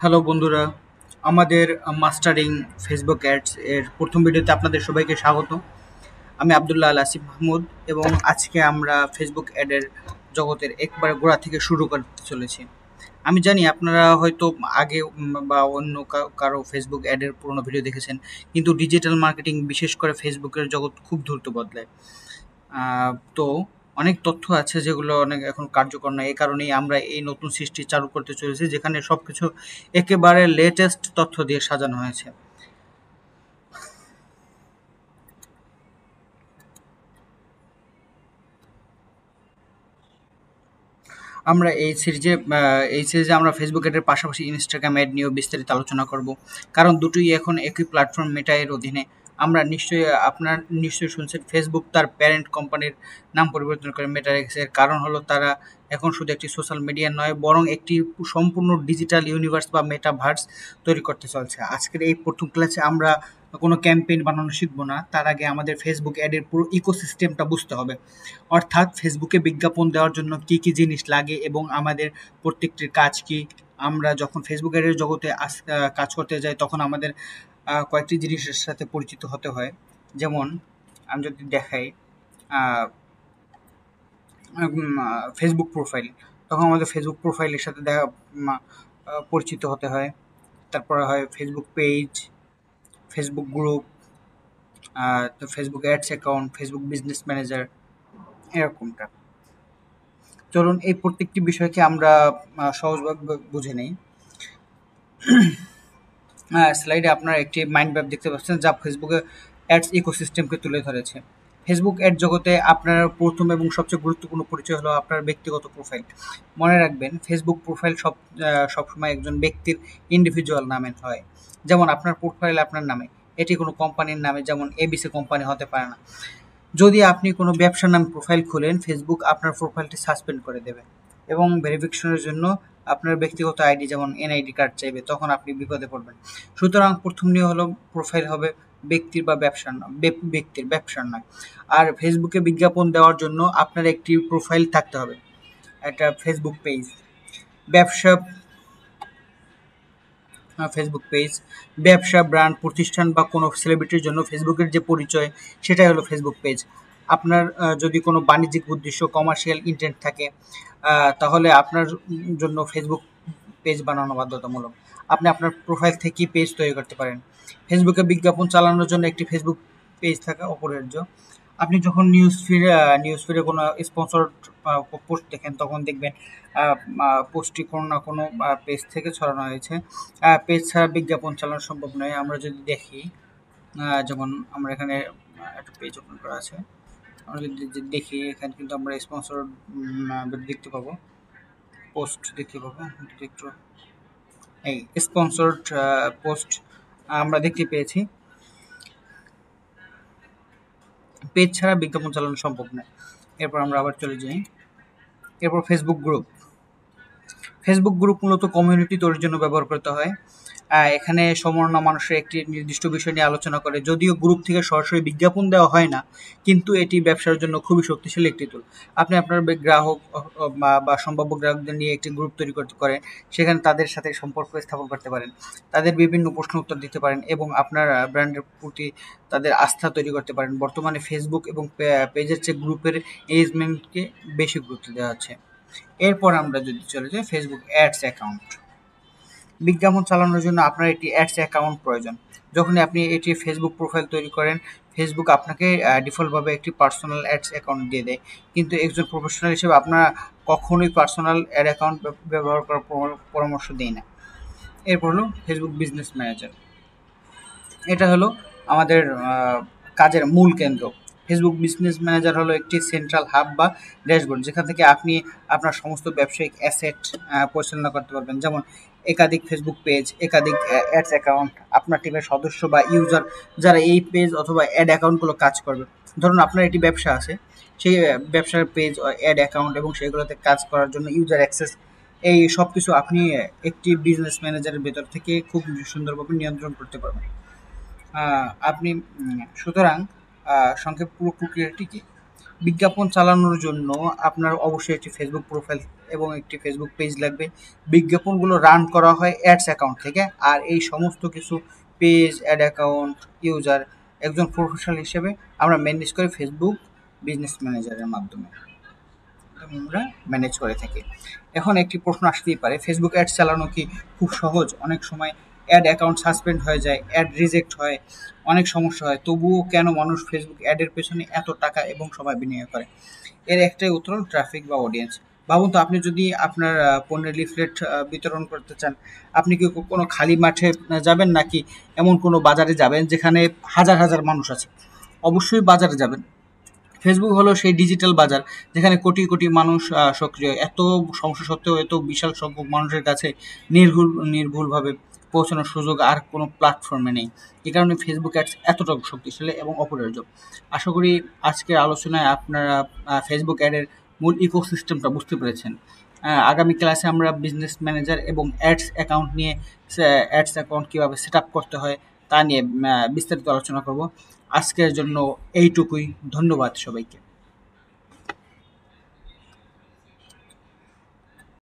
Hello বন্ধুরা, আমাদের mastering Facebook ads এর প্রথম ভিডিওতে আপনাদের সবাইকে স্বাগত। আমি আব্দুল্লাহ আল আসিফ মাহমুদ এবং আজকে আমরা ফেসবুক অ্যাডের জগতের একবারে গোড়া থেকে শুরু করতে চলেছি। আমি জানি আপনারা হয়তো আগে বা অন্য কারো ফেসবুক অ্যাডের পুরোনো ভিডিও দেখেছেন, কিন্তু ডিজিটাল মার্কেটিং বিশেষ করে ফেসবুকের জগৎ খুব দ্রুত বদলায়। তো অনেক তথ্য আছে যেগুলো অনেক এখন কার্যকর নয়। এই কারণেই আমরা এই নতুন সৃষ্টি চালু করতে চলেছি, যেখানে সবকিছু একেবারে লেটেস্ট তথ্য দিয়ে সাজানো হয়েছে। আমরা এই সিরিজে আমরা ফেসবুক অ্যাডের পাশাপাশি ইনস্টাগ্রাম অ্যাড নিয়েও বিস্তারিত আলোচনা করব, কারণ দুটোই এখন একই প্ল্যাটফর্ম মেটা এর অধীনে। আপনার নিশ্চয়ই শুনছেন ফেসবুক তার প্যারেন্ট কোম্পানির নাম পরিবর্তন করে মেটা রেখেছে। এর কারণ হলো তারা এখন শুধু একটি সোশ্যাল মিডিয়া নয়, বরং একটি সম্পূর্ণ ডিজিটাল ইউনিভার্স বা মেটাভার্স তৈরি করতে চলছে। আজকের এই প্রথম ক্লাসে আমরা কোনো ক্যাম্পেইন বানানো শিখবো না, তার আগে আমাদের ফেসবুক অ্যাডের পুরো ইকোসিস্টেমটা বুঝতে হবে। অর্থাৎ ফেসবুকে বিজ্ঞাপন দেওয়ার জন্য কি কি জিনিস লাগে এবং আমাদের প্রত্যেকটির কাজ কি। আমরা যখন ফেসবুক অ্যাডের জগতে কাজ করতে যাই, তখন আমাদের কয়েকটি জিনিসের সাথে পরিচিত হতে হয়। যেমন আমি যদি দেখাই ফেসবুক প্রোফাইল, তখন আমাদের ফেসবুক প্রোফাইলের সাথে পরিচিত হতে হয়। তারপরে হয় ফেসবুক পেজ, ফেসবুক গ্রুপ, তো Facebook ads account, Facebook business manager, এরকমটা। চলুন এই প্রত্যেকটি বিষয়কে আমরা সহজভাবে বুঝে নেই। স্লাইডে আপনারা একটি মাইন্ড ম্যাপ দেখতে পাচ্ছেন, যা ফেসবুকে অ্যাডস ইকোসিস্টেমকে তুলে ধরেছে। ফেসবুক অ্যাড জগতে আপনার প্রথম এবং সবচেয়ে গুরুত্বপূর্ণ পরিচয় হলো আপনার ব্যক্তিগত প্রোফাইল। মনে রাখবেন, ফেসবুক প্রোফাইল সবসময় একজন ব্যক্তির ইন্ডিভিজুয়াল নামে হয়। যেমন আপনার প্রোফাইল আপনার নামে, এটি কোনো কোম্পানির নামে যেমন এবিসি কোম্পানি হতে পারে না। যদি আপনি কোনো ব্যবসার নামে প্রোফাইল খোলেন, ফেসবুক আপনার প্রোফাইলটি সাসপেন্ড করে দেবে এবং ভেরিফিকেশনের জন্য আপনার ব্যক্তিগত আইডি যেমন এনআইডি কার্ড চাইবে, তখন আপনি বিপদে পড়বেন। সুতরাং প্রথম নিয়ম হলো প্রোফাইল হবে ব্যক্তির বা ব্যবসার নাম, ব্যক্তির, ব্যবসার নয়। আর ফেসবুকে বিজ্ঞাপন দেওয়ার জন্য আপনার একটি প্রোফাইল থাকতে হবে, একটা ফেসবুক পেজ। ব্যবসা ফেসবুক পেজ, ব্যবসা, ব্র্যান্ড, প্রতিষ্ঠান বা কোনো সেলিব্রিটির জন্য ফেসবুকের যে পরিচয়, সেটাই হলো ফেসবুক পেজ। আপনার যদি কোনো বাণিজ্যিক উদ্দেশ্য, কমার্শিয়াল ইন্টেন্ট থাকে, তাহলে আপনার জন্য ফেসবুক পেজ বানানো বাধ্যতামূলক। আপনি আপনার প্রোফাইল থেকেই পেজ তৈরি করতে পারেন। ফেসবুকে বিজ্ঞাপন চালানোর জন্য একটি ফেসবুক পেজ থাকা অপরিহার্য। আপনি যখন নিউজ ফিডে কোনো স্পন্সরড পোস্ট দেখেন, তখন দেখবেন পোস্টটি কোনো না কোনো পেজ থেকে ছড়ানো হয়েছে। পেজ ছাড়া বিজ্ঞাপন চালানো সম্ভব নয়। আমরা যদি দেখি, যেমন আমরা এখানে একটা পেজ ওপেন করা আছে, আমরা যদি দেখি, এখানে কিন্তু আমরা স্পন্সর দেখতে পাবো, পোস্ট দেখতে পাবো। একটু এই স্পন্সরড পোস্ট আমরা দেখতে পেয়েছি। পেজ ছাড়া বিজ্ঞাপন চালানো সম্ভব নয়। এরপর আমরা আবার চলে যাই। এরপর ফেসবুক গ্রুপ মূলত কমিউনিটি তৈরির জন্য ব্যবহার করতে হয়। এখানে সমন্বয় মানুষের একটি নির্দিষ্ট বিষয় নিয়ে আলোচনা করে। যদিও গ্রুপ থেকে সরাসরি বিজ্ঞাপন দেওয়া হয় না, কিন্তু এটি ব্যবসার জন্য খুবই শক্তিশালী একটি টুল। আপনি আপনার গ্রাহক বা সম্ভাব্য গ্রাহকদের নিয়ে একটি গ্রুপ তৈরি করতে পারেন। সেখানে তাদের সাথে সম্পর্ক স্থাপন করতে পারেন, তাদের বিভিন্ন প্রশ্ন উত্তর দিতে পারেন এবং আপনার ব্র্যান্ডের প্রতি তাদের আস্থা তৈরি করতে পারেন। বর্তমানে ফেসবুক এবং পেজের চেয়ে গ্রুপের এঙ্গেজমেন্টকে বেশি গুরুত্ব দেওয়া হচ্ছে। এরপর আমরা যদি চলে যাই ফেসবুক অ্যাডস অ্যাকাউন্ট। বিজ্ঞাপন চালানোর জন্য আপনার একটি অ্যাডস অ্যাকাউন্ট প্রয়োজন। যখনই আপনি এটি ফেসবুক প্রোফাইল তৈরি করেন, ফেসবুক আপনাকে ডিফল্টভাবে একটি পার্সোনাল অ্যাডস অ্যাকাউন্ট দিয়ে দেয়। কিন্তু একজন প্রফেশনাল হিসেবে আপনারা কখনোই পার্সোনাল অ্যাড অ্যাকাউন্ট ব্যবহার করার পরামর্শ দেই না। এরপর হলো ফেসবুক বিজনেস ম্যানেজার। এটা হলো আমাদের কাজের মূল কেন্দ্র। ফেসবুক বিজনেস ম্যানেজার হলো একটি সেন্ট্রাল হাব বা ড্যাশবোর্ড, যেখান থেকে আপনি আপনার সমস্ত ব্যবসায়িক অ্যাসেট পরিচালনা করতে পারবেন। যেমন একাধিক ফেসবুক পেজ, একাধিক অ্যাডস অ্যাকাউন্ট, আপনার টিমের সদস্য বা ইউজার যারা এই পেজ অথবা অ্যাড অ্যাকাউন্টগুলো কাজ করবে। ধরুন আপনার একটি ব্যবসা আছে, সেই ব্যবসার পেজ, অ্যাড অ্যাকাউন্ট এবং সেগুলোতে কাজ করার জন্য ইউজার অ্যাক্সেস, এই সব কিছু আপনি একটি বিজনেস ম্যানেজারের ভেতর থেকে খুব সুন্দরভাবে নিয়ন্ত্রণ করতে পারবেন। আপনি সুতরাং সংক্ষেপ পুরো প্রক্রিয়াটি কি? বিজ্ঞাপন চালানোর জন্য আপনার অবশ্যই একটি ফেসবুক প্রোফাইল এবং একটি ফেসবুক পেজ লাগবে। বিজ্ঞাপনগুলো রান করা হয় অ্যাডস অ্যাকাউন্ট থেকে, আর এই সমস্ত কিছু পেজ, অ্যাড অ্যাকাউন্ট, ইউজার একজন প্রফেশনাল হিসেবে আমরা ম্যানেজ করি ফেসবুক বিজনেস ম্যানেজারের মাধ্যমে আমরা ম্যানেজ করে থাকি। এখন একটি প্রশ্ন আসতেই পারে, ফেসবুক অ্যাডস চালানো কি খুব সহজ? অনেক সময় অ্যাড অ্যাকাউন্ট সাসপেন্ড হয়ে যায়, অ্যাড রিজেক্ট হয়, অনেক সমস্যা হয়, তবুও কেন মানুষ ফেসবুক অ্যাডের পেছনে এত টাকা এবং সময় বিনিয়োগ করে? এর একটাই উত্তর, ট্রাফিক বা অডিয়েন্স। ভাবুন তো, আপনি যদি আপনার পণ্যের লিফলেট বিতরণ করতে চান, আপনি কি কোনো খালি মাঠে যাবেন, নাকি এমন কোনো বাজারে যাবেন যেখানে হাজার হাজার মানুষ আছে? অবশ্যই বাজারে যাবেন। ফেসবুক হলো সেই ডিজিটাল বাজার যেখানে কোটি কোটি মানুষ সক্রিয়। এত সমস্যা সত্ত্বেও এত বিশাল সংখ্যক মানুষের কাছে নির্ভুলভাবে পৌঁছানোর সুযোগ আর কোনো প্ল্যাটফর্মে নেই। এই কারণে ফেসবুক অ্যাডস এতটা শক্তিশালী এবং অপরিহার্য। আশা করি আজকের আলোচনায় আপনারা ফেসবুক অ্যাডের মূল ইকোসিস্টেমটা বুঝতে পেরেছেন। আগামী ক্লাসে আমরা বিজনেস ম্যানেজার এবং অ্যাডস অ্যাকাউন্ট নিয়ে, অ্যাডস অ্যাকাউন্ট কীভাবে সেট আপ করতে হয় তা নিয়ে বিস্তারিত আলোচনা করব। আজকের জন্য এইটুকুই। ধন্যবাদ সবাইকে।